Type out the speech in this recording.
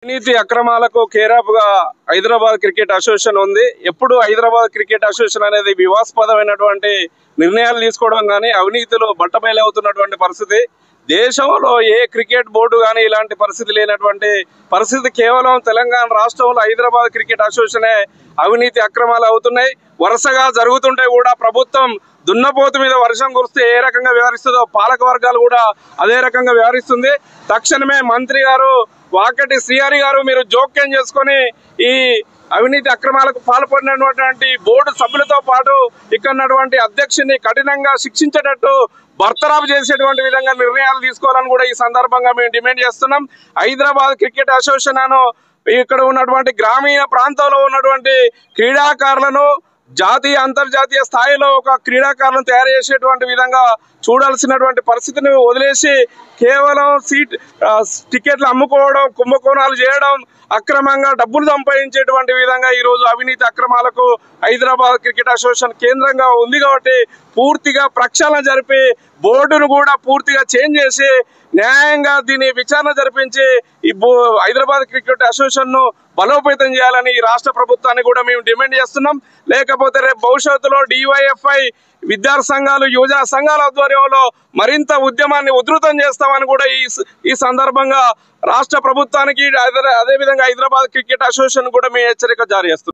అవినీతి అక్రమాలకు కేరాపుగా Hyderabad cricket association ఉంది. ఎప్పుడు హైదరాబాద్ క్రికెట్ అసోసియేషన్ అనేది వివాదాస్పదమైనటువంటి నిర్ణయాలు తీసుకోవడం కానీ అవినీతిలో బట్టబయలవుతున్నటువంటి పరిస్థితి. దేశంలో ఏ క్రికెట్ బోర్డు కానీ ఇలాంటి పరిస్థితి లేనటువంటి పరిస్థితి కేవలం తెలంగాణ రాష్ట్రంలో హైదరాబాద్ క్రికెట్ అసోసియేషనే అవినీతి అక్రమాలు అవుతున్నాయి. వరుసగా జరుగుతుంటే కూడా ప్రభుత్వం దున్నపోతు మీద వర్షం కురిస్తే ఏ రకంగా వ్యవహరిస్తుందో పాలక వర్గాలు కూడా అదే రకంగా వ్యవహరిస్తుంది. తక్షణమే మంత్రి గారు వాకటి శ్రీహరి గారు మీరు జోక్యం చేసుకొని ఈ అవినీతి అక్రమాలకు పాల్పడినటువంటి బోర్డు సభ్యులతో పాటు ఇక్కడ అధ్యక్షుని కఠినంగా శిక్షించేటట్టు బర్తరాఫ్ చేసేటువంటి విధంగా నిర్ణయాలు తీసుకోవాలని కూడా ఈ సందర్భంగా మేము డిమాండ్ చేస్తున్నాం. హైదరాబాద్ క్రికెట్ అసోసియేషన్ ఇక్కడ ఉన్నటువంటి గ్రామీణ ప్రాంతంలో ఉన్నటువంటి క్రీడాకారులను జాతీయ అంతర్జాతీయ స్థాయిలో ఒక క్రీడాకారులను తయారు చేసేటువంటి విధంగా చూడాల్సినటువంటి పరిస్థితిని వదిలేసి కేవలం టికెట్లు అమ్ముకోవడం, కుంభకోణాలు చేయడం, అక్రమంగా డబ్బులు సంపాదించేటువంటి విధంగా ఈరోజు అవినీతి అక్రమాలకు హైదరాబాద్ క్రికెట్ అసోసియేషన్ కేంద్రంగా ఉంది. కాబట్టి పూర్తిగా ప్రక్షాళన జరిపి బోర్డును కూడా పూర్తిగా చేంజ్ చేసి న్యాయంగా దీన్ని విచారణ జరిపించి ఈ హైదరాబాద్ క్రికెట్ అసోసియేషన్ ను బలోపేతం చేయాలని ఈ రాష్ట్ర ప్రభుత్వాన్ని కూడా మేము డిమాండ్ చేస్తున్నాం. లేకపోతే రేపు భవిష్యత్తులో DYFI విద్యార్థి సంఘాలు, యువజన సంఘాల ఆధ్వర్యంలో మరింత ఉద్యమాన్ని ఉధృతం చేస్తామని కూడా ఈ సందర్భంగా రాష్ట్ర ప్రభుత్వానికి అదేవిధంగా హైదరాబాద్ క్రికెట్ అసోసియేషన్ కూడా మేము హెచ్చరిక జారీ చేస్తున్నాం.